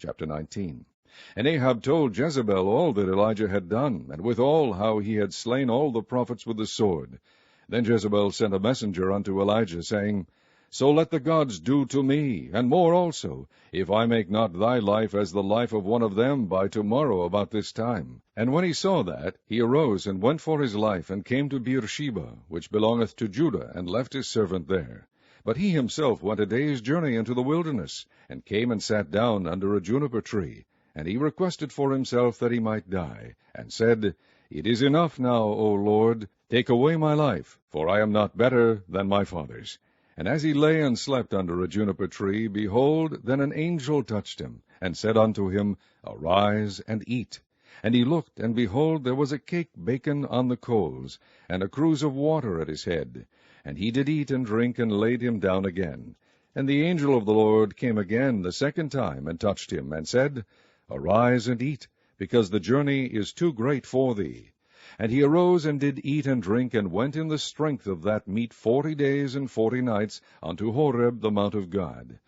Chapter 19. And Ahab told Jezebel all that Elijah had done, and withal how he had slain all the prophets with the sword. Then Jezebel sent a messenger unto Elijah, saying, So let the gods do to me, and more also, if I make not thy life as the life of one of them by tomorrow about this time. And when he saw that, he arose and went for his life, and came to Beersheba, which belongeth to Judah, and left his servant there. But he himself went a day's journey into the wilderness, and came and sat down under a juniper tree. And he requested for himself that he might die, and said, It is enough now, O Lord, take away my life, for I am not better than my fathers. And as he lay and slept under a juniper tree, behold, then an angel touched him, and said unto him, Arise and eat. And he looked, and behold, there was a cake baken on the coals, and a cruse of water at his head. And he did eat and drink, and laid him down again. And the angel of the Lord came again the second time, and touched him, and said, Arise and eat, because the journey is too great for thee. And he arose and did eat and drink, and went in the strength of that meat 40 days and 40 nights unto Horeb the mount of God.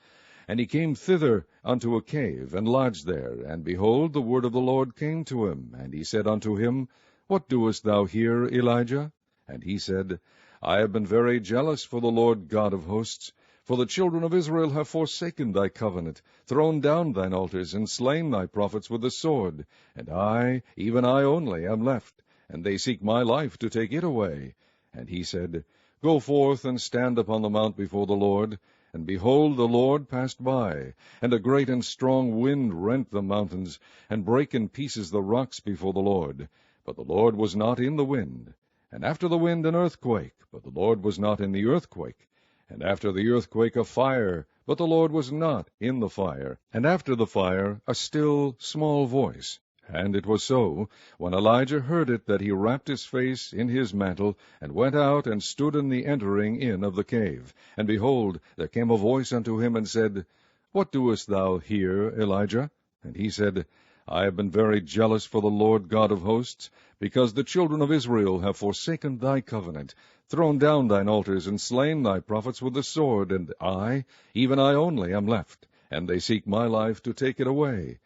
And he came thither unto a cave, and lodged there. And behold, the word of the Lord came to him. And he said unto him, What doest thou here, Elijah? And he said, I have been very jealous for the Lord God of hosts. For the children of Israel have forsaken thy covenant, thrown down thine altars, and slain thy prophets with the sword. And I, even I only, am left, and they seek my life to take it away. And he said, Go forth and stand upon the mount before the Lord. And behold, the Lord passed by, and a great and strong wind rent the mountains, and brake in pieces the rocks before the Lord. But the Lord was not in the wind. And after the wind an earthquake, but the Lord was not in the earthquake. And after the earthquake a fire, but the Lord was not in the fire. And after the fire a still small voice. And it was so, when Elijah heard it, that he wrapped his face in his mantle, and went out, and stood in the entering in of the cave. And behold, there came a voice unto him, and said, What doest thou here, Elijah? And he said, I have been very jealous for the Lord God of hosts, because the children of Israel have forsaken thy covenant, thrown down thine altars, and slain thy prophets with the sword, and I, even I only, am left, and they seek my life to take it away.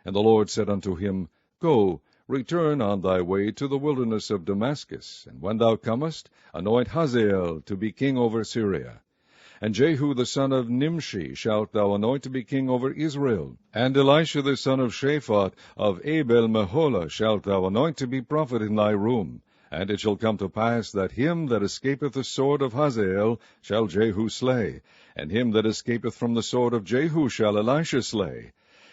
And the Lord said unto him, Go, return on thy way to the wilderness of Damascus, and when thou comest, anoint Hazael to be king over Syria. And Jehu the son of Nimshi shalt thou anoint to be king over Israel. And Elisha the son of Shaphat of Abel-Meholah shalt thou anoint to be prophet in thy room. And it shall come to pass that him that escapeth the sword of Hazael shall Jehu slay, and him that escapeth from the sword of Jehu shall Elisha slay.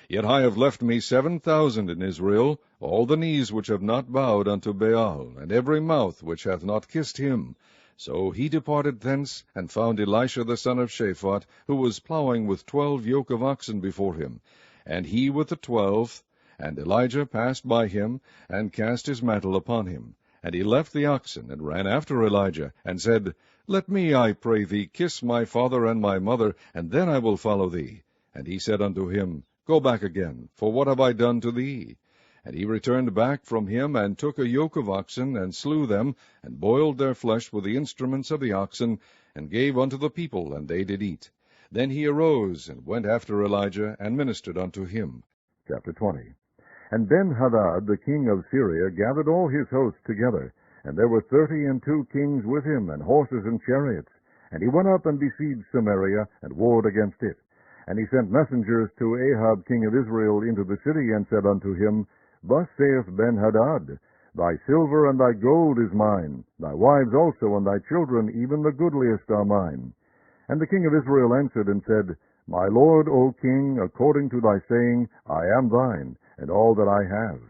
Yet I have left me 7,000 in Israel, all the knees which have not bowed unto Baal, and every mouth which hath not kissed him. So he departed thence, and found Elisha the son of Shaphat, who was plowing with 12 yoke of oxen before him, and he with the 12th. And Elijah passed by him, and cast his mantle upon him. And he left the oxen, and ran after Elijah, and said, Let me, I pray thee, kiss my father and my mother, and then I will follow thee. And he said unto him, Go back again, for what have I done to thee? And he returned back from him, and took a yoke of oxen, and slew them, and boiled their flesh with the instruments of the oxen, and gave unto the people, and they did eat. Then he arose, and went after Elijah, and ministered unto him. Chapter 20. And Ben-Hadad the king of Syria gathered all his hosts together, and there were 32 kings with him, and horses and chariots. And he went up and besieged Samaria, and warred against it. And he sent messengers to Ahab king of Israel into the city, and said unto him, Thus saith Ben-Hadad, Thy silver and thy gold is mine, thy wives also and thy children, even the goodliest are mine. And the king of Israel answered and said, My lord, O king, according to thy saying, I am thine, and all that I have.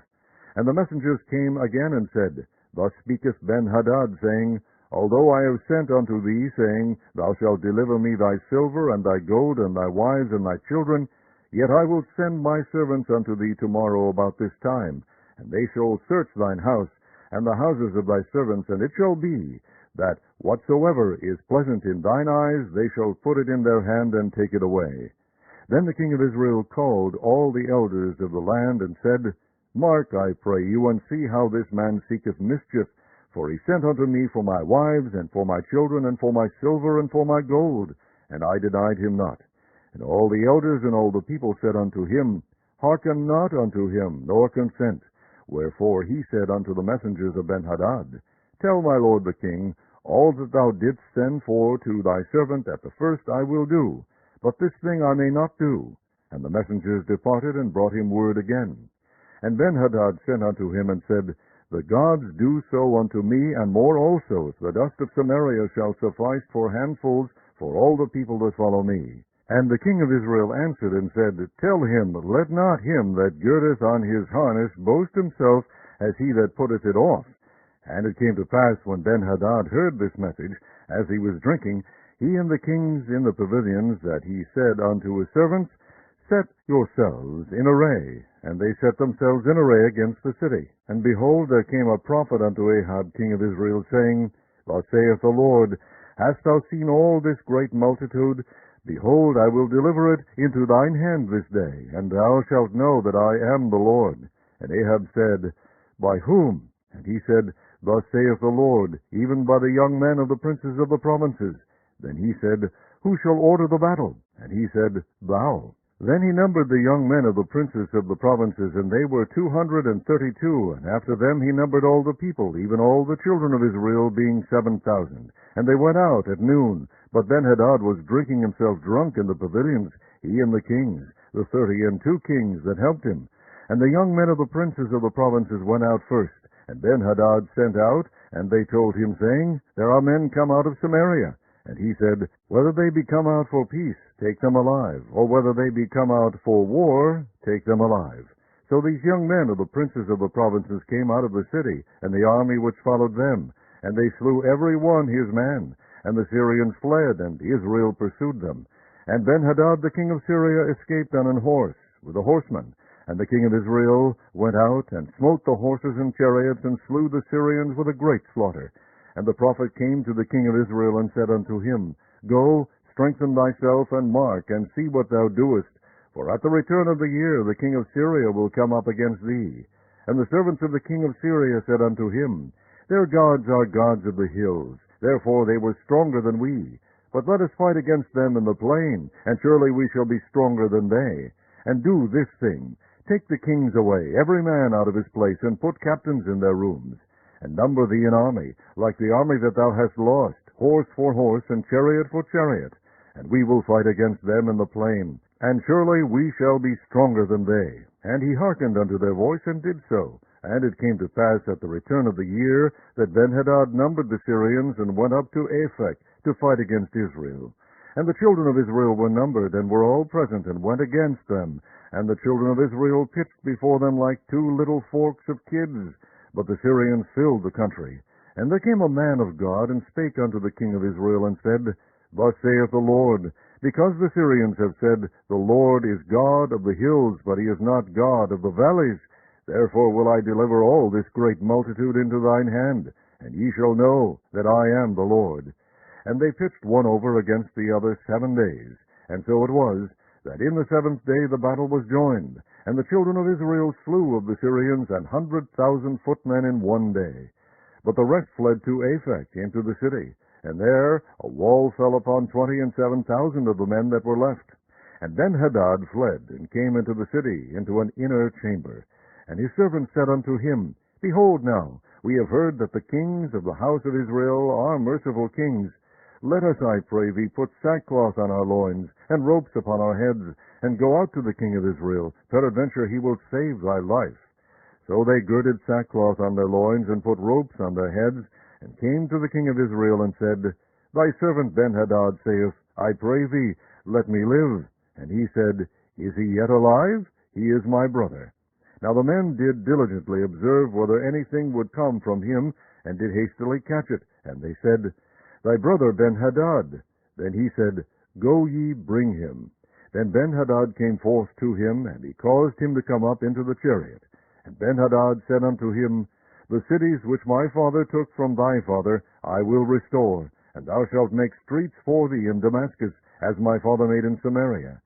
And the messengers came again and said, Thus speaketh Ben-Hadad, saying, Although I have sent unto thee, saying, Thou shalt deliver me thy silver, and thy gold, and thy wives, and thy children, yet I will send my servants unto thee tomorrow about this time, and they shall search thine house, and the houses of thy servants, and it shall be, that whatsoever is pleasant in thine eyes, they shall put it in their hand, and take it away. Then the king of Israel called all the elders of the land, and said, Mark, I pray you, and see how this man seeketh mischief, for he sent unto me for my wives, and for my children, and for my silver, and for my gold, and I denied him not. And all the elders and all the people said unto him, hearken not unto him, nor consent. Wherefore he said unto the messengers of Benhadad, Tell my lord the king, all that thou didst send for to thy servant at the first I will do, but this thing I may not do. And the messengers departed, and brought him word again. And Benhadad sent unto him, and said, The gods do so unto me, and more also, if the dust of Samaria shall suffice for handfuls for all the people that follow me. And the king of Israel answered and said, Tell him, let not him that girdeth on his harness boast himself as he that putteth it off. And it came to pass, when Benhadad heard this message, as he was drinking, he and the kings in the pavilions, that he said unto his servants, Set yourselves in array. And they set themselves in array against the city. And behold, there came a prophet unto Ahab king of Israel, saying, Thus saith the Lord, Hast thou seen all this great multitude? Behold, I will deliver it into thine hand this day, and thou shalt know that I am the Lord. And Ahab said, By whom? And he said, Thus saith the Lord, even by the young men of the princes of the provinces. Then he said, Who shall order the battle? And he said, Thou. Then he numbered the young men of the princes of the provinces, and they were 232, and after them he numbered all the people, even all the children of Israel, being 7,000. And they went out at noon. But Benhadad was drinking himself drunk in the pavilions, he and the kings, the 32 kings that helped him. And the young men of the princes of the provinces went out first. And Benhadad sent out, and they told him, saying, There are men come out of Samaria. And he said, Whether they be come out for peace, take them alive, or whether they be come out for war, take them alive. So these young men of the princes of the provinces came out of the city, and the army which followed them, and they slew every one his man. And the Syrians fled, and Israel pursued them. And Benhadad the king of Syria escaped on an horse, with a horseman. And the king of Israel went out, and smote the horses and chariots, and slew the Syrians with a great slaughter. And the prophet came to the king of Israel, and said unto him, Go, strengthen thyself, and mark, and see what thou doest. For at the return of the year the king of Syria will come up against thee. And the servants of the king of Syria said unto him, Their gods are gods of the hills. Therefore they were stronger than we. But let us fight against them in the plain, and surely we shall be stronger than they. And do this thing, take the kings away, every man out of his place, and put captains in their rooms. And number thee an army, like the army that thou hast lost, horse for horse, and chariot for chariot. And we will fight against them in the plain, and surely we shall be stronger than they. And he hearkened unto their voice, and did so. And it came to pass at the return of the year that Benhadad numbered the Syrians, and went up to Aphek to fight against Israel. And the children of Israel were numbered, and were all present, and went against them. And the children of Israel pitched before them like two little forks of kids. But the Syrians filled the country. And there came a man of God, and spake unto the king of Israel, and said, Thus saith the Lord, Because the Syrians have said, The Lord is God of the hills, but he is not God of the valleys, therefore will I deliver all this great multitude into thine hand, and ye shall know that I am the Lord. And they pitched one over against the other 7 days. And so it was, that in the 7th day the battle was joined, and the children of Israel slew of the Syrians 100,000 footmen in 1 day. But the rest fled to Aphek into the city, and there a wall fell upon 27,000 of the men that were left. And Benhadad fled, and came into the city, into an inner chamber. And his servants said unto him, Behold now, we have heard that the kings of the house of Israel are merciful kings. Let us, I pray thee, put sackcloth on our loins, and ropes upon our heads, and go out to the king of Israel. Peradventure he will save thy life. So they girded sackcloth on their loins, and put ropes on their heads, and came to the king of Israel, and said, Thy servant Benhadad saith, I pray thee, let me live. And he said, Is he yet alive? He is my brother. Now the men did diligently observe whether anything would come from him, and did hastily catch it. And they said, Thy brother Benhadad. Then he said, Go ye, bring him. Then Benhadad came forth to him, and he caused him to come up into the chariot. And Benhadad said unto him, The cities which my father took from thy father I will restore, and thou shalt make streets for thee in Damascus, as my father made in Samaria.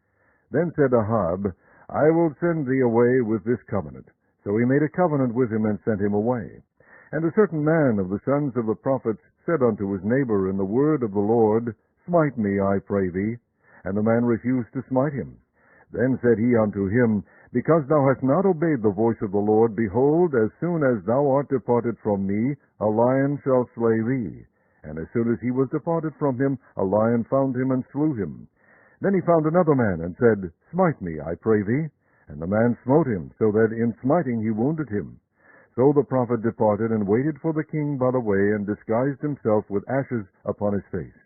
Then said Ahab, I will send thee away with this covenant. So he made a covenant with him, and sent him away. And a certain man of the sons of the prophets said unto his neighbor in the word of the Lord, Smite me, I pray thee. And the man refused to smite him. Then said he unto him, Because thou hast not obeyed the voice of the Lord, behold, as soon as thou art departed from me, a lion shall slay thee. And as soon as he was departed from him, a lion found him and slew him. Then he found another man, and said, Smite me, I pray thee. And the man smote him, so that in smiting he wounded him. So the prophet departed, and waited for the king by the way, and disguised himself with ashes upon his face.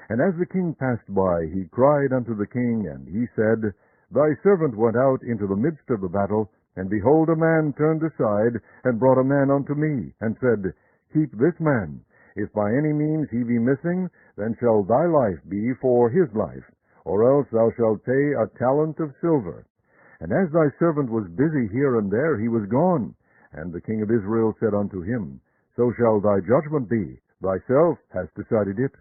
And as the king passed by, he cried unto the king, and he said, Thy servant went out into the midst of the battle, and behold, a man turned aside, and brought a man unto me, and said, Keep this man. If by any means he be missing, then shall thy life be for his life, or else thou shalt pay a talent of silver. And as thy servant was busy here and there, he was gone. And the king of Israel said unto him, So shall thy judgment be, thyself hast decided it.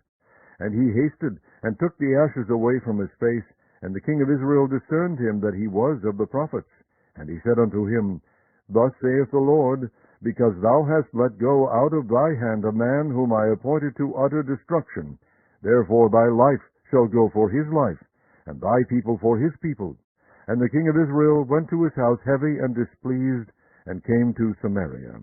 And he hasted, and took the ashes away from his face, and the king of Israel discerned him that he was of the prophets. And he said unto him, Thus saith the Lord, because thou hast let go out of thy hand a man whom I appointed to utter destruction, therefore thy life shall go for his life, and thy people for his people. And the king of Israel went to his house heavy and displeased, and came to Samaria.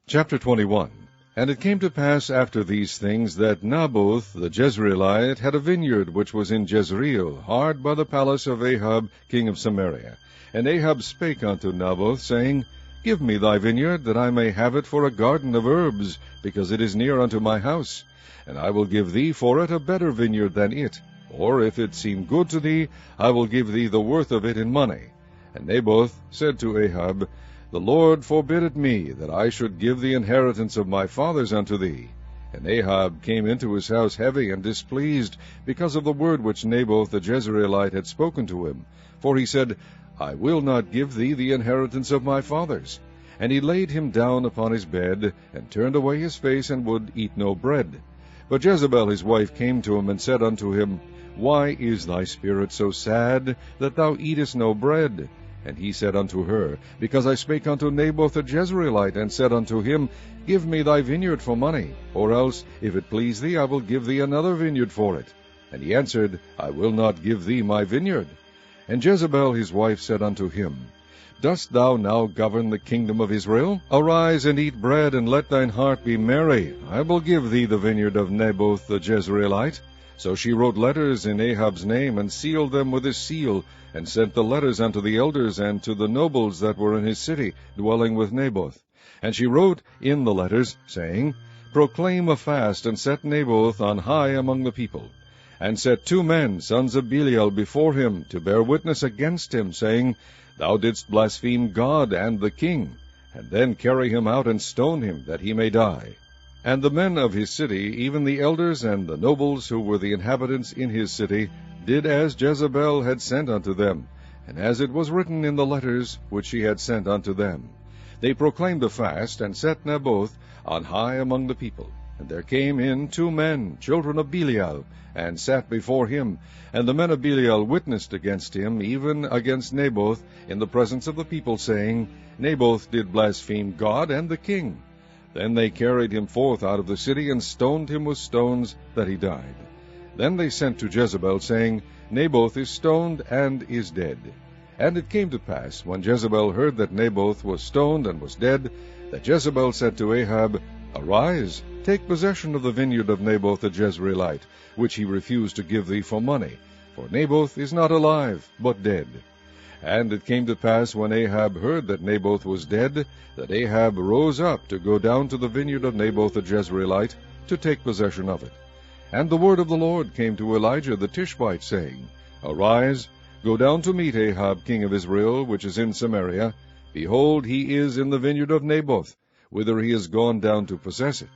Chapter 21. And it came to pass after these things that Naboth the Jezreelite had a vineyard which was in Jezreel, hard by the palace of Ahab king of Samaria. And Ahab spake unto Naboth, saying, Give me thy vineyard, that I may have it for a garden of herbs, because it is near unto my house. And I will give thee for it a better vineyard than it. Or if it seem good to thee, I will give thee the worth of it in money. And Naboth said to Ahab, The Lord forbid it me, that I should give the inheritance of my fathers unto thee. And Ahab came into his house heavy and displeased, because of the word which Naboth the Jezreelite had spoken to him. For he said, I will not give thee the inheritance of my fathers. And he laid him down upon his bed, and turned away his face, and would eat no bread. But Jezebel his wife came to him, and said unto him, Why is thy spirit so sad, that thou eatest no bread? And he said unto her, Because I spake unto Naboth the Jezreelite, and said unto him, Give me thy vineyard for money, or else, if it please thee, I will give thee another vineyard for it. And he answered, I will not give thee my vineyard. And Jezebel his wife said unto him, Dost thou now govern the kingdom of Israel? Arise and eat bread, and let thine heart be merry. I will give thee the vineyard of Naboth the Jezreelite. So she wrote letters in Ahab's name, and sealed them with his seal, and sent the letters unto the elders and to the nobles that were in his city, dwelling with Naboth. And she wrote in the letters, saying, Proclaim a fast, and set Naboth on high among the people. And set 2 men, sons of Belial, before him, to bear witness against him, saying, Thou didst blaspheme God and the king. And then carry him out, and stone him, that he may die. And the men of his city, even the elders and the nobles who were the inhabitants in his city, did as Jezebel had sent unto them, and as it was written in the letters which she had sent unto them. They proclaimed a fast, and set Naboth on high among the people. And there came in 2 men, children of Belial, and sat before him. And the men of Belial witnessed against him, even against Naboth, in the presence of the people, saying, Naboth did blaspheme God and the king. Then they carried him forth out of the city, and stoned him with stones, that he died. Then they sent to Jezebel, saying, Naboth is stoned, and is dead. And it came to pass, when Jezebel heard that Naboth was stoned, and was dead, that Jezebel said to Ahab, Arise, take possession of the vineyard of Naboth the Jezreelite, which he refused to give thee for money. For Naboth is not alive, but dead. And it came to pass, when Ahab heard that Naboth was dead, that Ahab rose up to go down to the vineyard of Naboth the Jezreelite, to take possession of it. And the word of the Lord came to Elijah the Tishbite, saying, Arise, go down to meet Ahab king of Israel, which is in Samaria. Behold, he is in the vineyard of Naboth, whither he is gone down to possess it.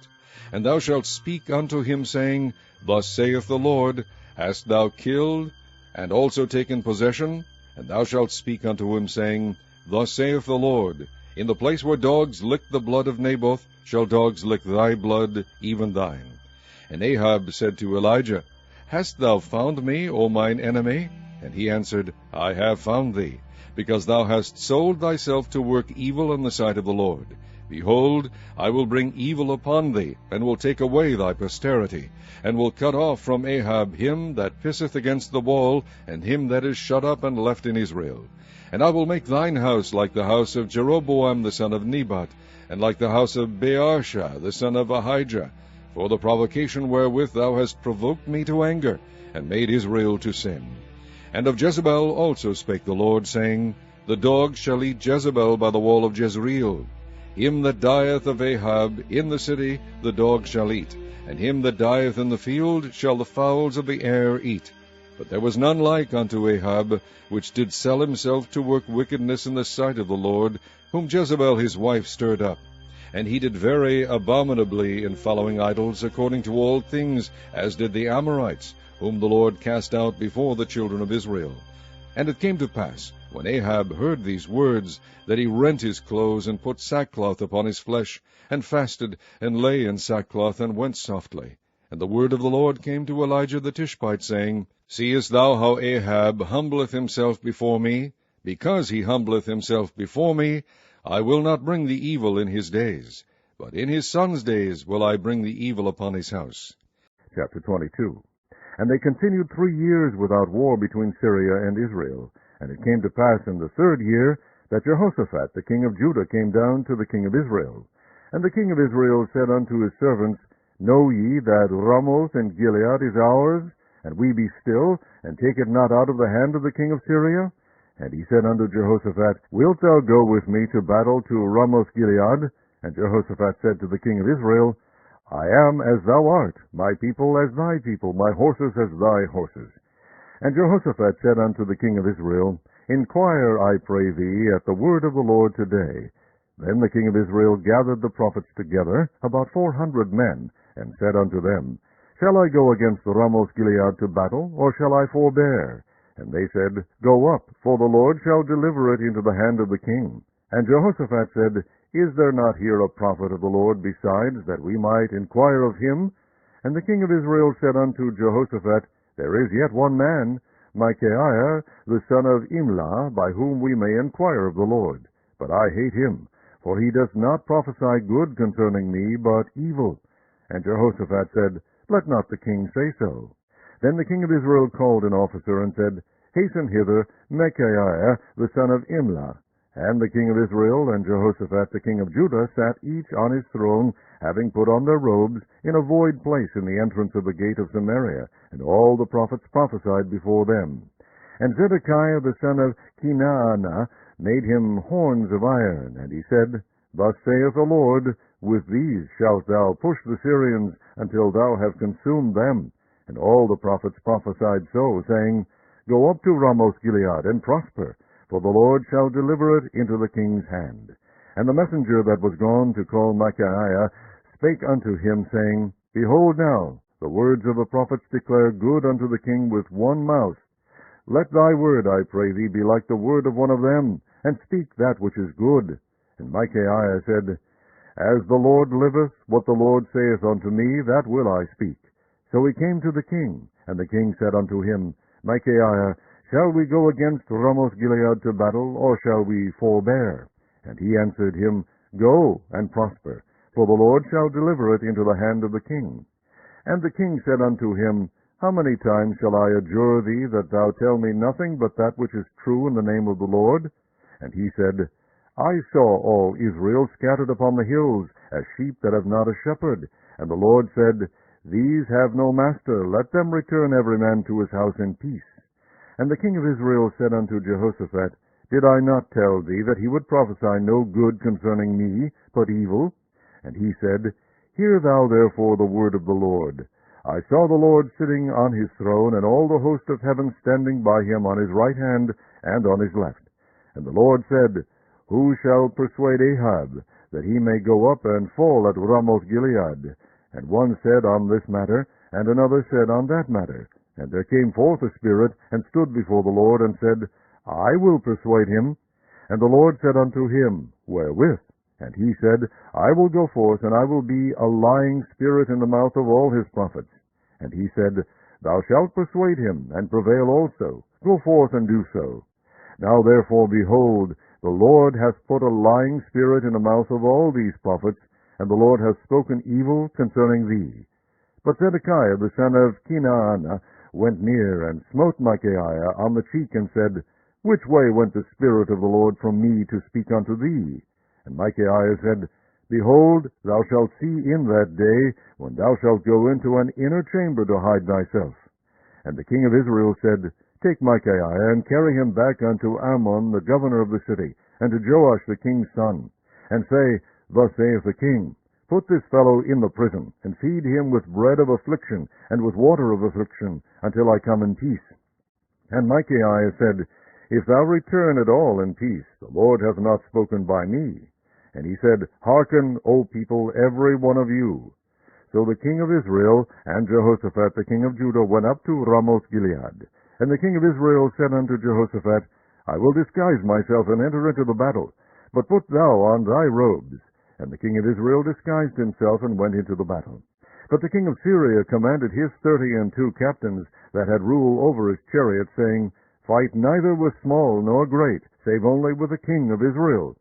And thou shalt speak unto him, saying, Thus saith the Lord, Hast thou killed, and also taken possession? And thou shalt speak unto him, saying, Thus saith the Lord, In the place where dogs licked the blood of Naboth, shall dogs lick thy blood, even thine. And Ahab said to Elijah, Hast thou found me, O mine enemy? And he answered, I have found thee, because thou hast sold thyself to work evil in the sight of the Lord. Behold, I will bring evil upon thee, and will take away thy posterity, and will cut off from Ahab him that pisseth against the wall, and him that is shut up and left in Israel. And I will make thine house like the house of Jeroboam the son of Nebat, and like the house of Baasha the son of Ahijah, for the provocation wherewith thou hast provoked me to anger, and made Israel to sin. And of Jezebel also spake the Lord, saying, The dogs shall eat Jezebel by the wall of Jezreel. Him that dieth of Ahab in the city the dogs shall eat, and him that dieth in the field shall the fowls of the air eat. But there was none like unto Ahab, which did sell himself to work wickedness in the sight of the Lord, whom Jezebel his wife stirred up. And he did very abominably in following idols, according to all things, as did the Amorites, whom the Lord cast out before the children of Israel. And it came to pass, when Ahab heard these words, that he rent his clothes, and put sackcloth upon his flesh, and fasted, and lay in sackcloth, and went softly. And the word of the Lord came to Elijah the Tishbite, saying, Seest thou how Ahab humbleth himself before me? Because he humbleth himself before me, I will not bring the evil in his days, but in his son's days will I bring the evil upon his house. Chapter 22. And they continued 3 years without war between Syria and Israel. And it came to pass in the 3rd year that Jehoshaphat the king of Judah came down to the king of Israel. And the king of Israel said unto his servants, Know ye that Ramoth in Gilead is ours, and we be still, and take it not out of the hand of the king of Syria? And he said unto Jehoshaphat, Wilt thou go with me to battle to Ramoth Gilead? And Jehoshaphat said to the king of Israel, I am as thou art, my people as thy people, my horses as thy horses. And Jehoshaphat said unto the king of Israel, Inquire, I pray thee, at the word of the Lord today. Then the king of Israel gathered the prophets together, about 400 men, and said unto them, Shall I go against Ramoth Gilead to battle, or shall I forbear? And they said, Go up, for the Lord shall deliver it into the hand of the king. And Jehoshaphat said, Is there not here a prophet of the Lord besides, that we might inquire of him? And the king of Israel said unto Jehoshaphat, There is yet one man, Micaiah, the son of Imlah, by whom we may inquire of the Lord. But I hate him, for he doth not prophesy good concerning me, but evil. And Jehoshaphat said, Let not the king say so. Then the king of Israel called an officer, and said, Hasten hither Micaiah, the son of Imlah. And the king of Israel and Jehoshaphat the king of Judah sat each on his throne, having put on their robes, in a void place in the entrance of the gate of Samaria, and all the prophets prophesied before them. And Zedekiah the son of Kenaanah made him horns of iron, and he said, Thus saith the Lord, With these shalt thou push the Syrians until thou have consumed them. And all the prophets prophesied so, saying, Go up to Ramoth Gilead, and prosper, for the Lord shall deliver it into the king's hand. And the messenger that was gone to call Micaiah spake unto him, saying, Behold now, the words of the prophets declare good unto the king with one mouth. Let thy word, I pray thee, be like the word of one of them, and speak that which is good. And Micaiah said, As the Lord liveth, what the Lord saith unto me, that will I speak. So he came to the king, and the king said unto him, Micaiah, shall we go against Ramoth Gilead to battle, or shall we forbear? And he answered him, Go, and prosper, for the Lord shall deliver it into the hand of the king. And the king said unto him, How many times shall I adjure thee that thou tell me nothing but that which is true in the name of the Lord? And he said, I saw all Israel scattered upon the hills, as sheep that have not a shepherd. And the Lord said, These have no master, let them return every man to his house in peace. And the king of Israel said unto Jehoshaphat, Did I not tell thee that he would prophesy no good concerning me, but evil? And he said, Hear thou therefore the word of the Lord. I saw the Lord sitting on his throne, and all the host of heaven standing by him on his right hand and on his left. And the Lord said, Who shall persuade Ahab, that he may go up and fall at Ramoth Gilead? And one said on this matter, and another said on that matter. And there came forth a spirit, and stood before the Lord, and said, I will persuade him. And the Lord said unto him, Wherewith? And he said, I will go forth, and I will be a lying spirit in the mouth of all his prophets. And he said, Thou shalt persuade him, and prevail also. Go forth and do so. Now therefore, behold, the Lord hath put a lying spirit in the mouth of all these prophets, and the Lord hath spoken evil concerning thee. But Zedekiah the son of Kenaanah went near, and smote Micaiah on the cheek, and said, Which way went the Spirit of the Lord from me to speak unto thee? And Micaiah said, Behold, thou shalt see in that day, when thou shalt go into an inner chamber to hide thyself. And the king of Israel said, Take Micaiah, and carry him back unto Ammon the governor of the city, and to Joash the king's son, and say, Thus saith the king, Put this fellow in the prison, and feed him with bread of affliction, and with water of affliction, until I come in peace. And Micaiah said, If thou return at all in peace, the Lord hath not spoken by me. And he said, Hearken, O people, every one of you. So the king of Israel and Jehoshaphat the king of Judah went up to Ramoth-Gilead. And the king of Israel said unto Jehoshaphat, I will disguise myself and enter into the battle, but put thou on thy robes. And the king of Israel disguised himself and went into the battle. But the king of Syria commanded his 32 captains that had rule over his chariot, saying, Fight neither with small nor great, save only with the king of Israel.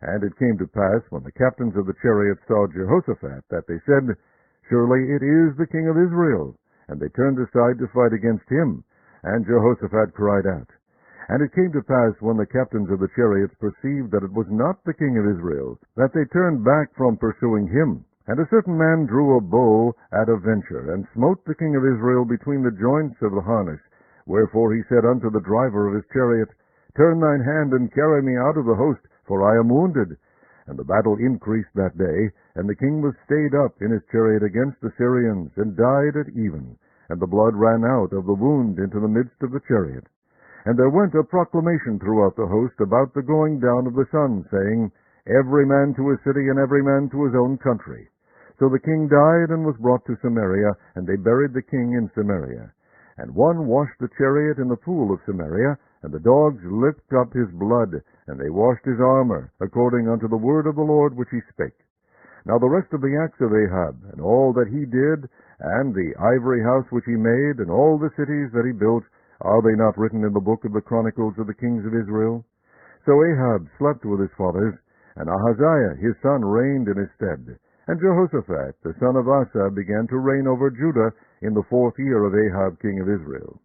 And it came to pass, when the captains of the chariots saw Jehoshaphat, that they said, Surely it is the king of Israel. And they turned aside to fight against him. And Jehoshaphat cried out. And it came to pass, when the captains of the chariots perceived that it was not the king of Israel, that they turned back from pursuing him. And a certain man drew a bow at a venture, and smote the king of Israel between the joints of the harness. Wherefore he said unto the driver of his chariot, Turn thine hand, and carry me out of the host, for I am wounded. And the battle increased that day, and the king was stayed up in his chariot against the Syrians, and died at even. And the blood ran out of the wound into the midst of the chariot. And there went a proclamation throughout the host about the going down of the sun, saying, Every man to his city, and every man to his own country. So the king died, and was brought to Samaria, and they buried the king in Samaria. And one washed the chariot in the pool of Samaria, and the dogs licked up his blood, and they washed his armor, according unto the word of the Lord which he spake. Now the rest of the acts of Ahab, and all that he did, and the ivory house which he made, and all the cities that he built, are they not written in the book of the Chronicles of the kings of Israel? So Ahab slept with his fathers, and Ahaziah his son reigned in his stead. And Jehoshaphat the son of Asa began to reign over Judah in the 4th year of Ahab king of Israel.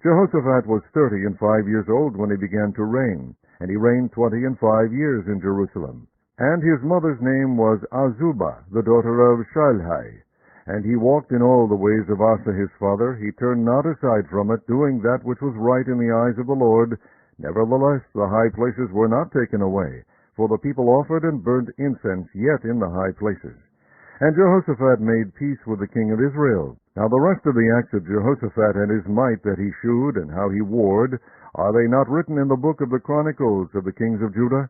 Jehoshaphat was 35 years old when he began to reign, and he reigned 25 years in Jerusalem. And his mother's name was Azubah, the daughter of Shilhi. And he walked in all the ways of Asa his father. He turned not aside from it, doing that which was right in the eyes of the Lord. Nevertheless, the high places were not taken away, for the people offered and burnt incense yet in the high places. And Jehoshaphat made peace with the king of Israel. Now the rest of the acts of Jehoshaphat and his might that he shewed, and how he warred, are they not written in the book of the Chronicles of the kings of Judah?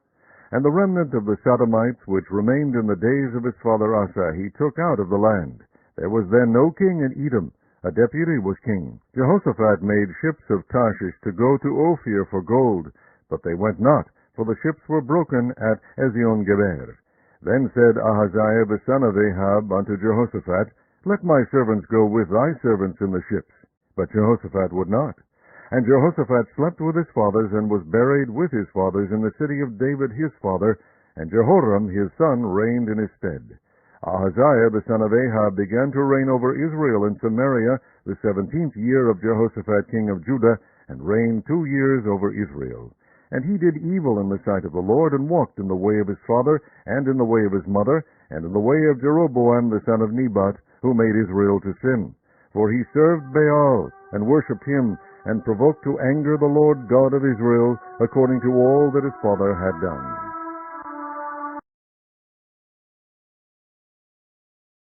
And the remnant of the Sodomites, which remained in the days of his father Asa, he took out of the land. There was then no king in Edom. A deputy was king. Jehoshaphat made ships of Tarshish to go to Ophir for gold, but they went not, for the ships were broken at Ezion-Geber. Then said Ahaziah the son of Ahab unto Jehoshaphat, Let my servants go with thy servants in the ships. But Jehoshaphat would not. And Jehoshaphat slept with his fathers, and was buried with his fathers in the city of David his father, and Jehoram his son reigned in his stead. Ahaziah the son of Ahab began to reign over Israel in Samaria the 17th year of Jehoshaphat king of Judah, and reigned 2 years over Israel. And he did evil in the sight of the Lord, and walked in the way of his father, and in the way of his mother, and in the way of Jeroboam the son of Nebat, who made Israel to sin. For he served Baal, and worshipped him, and provoked to anger the Lord God of Israel, according to all that his father had done.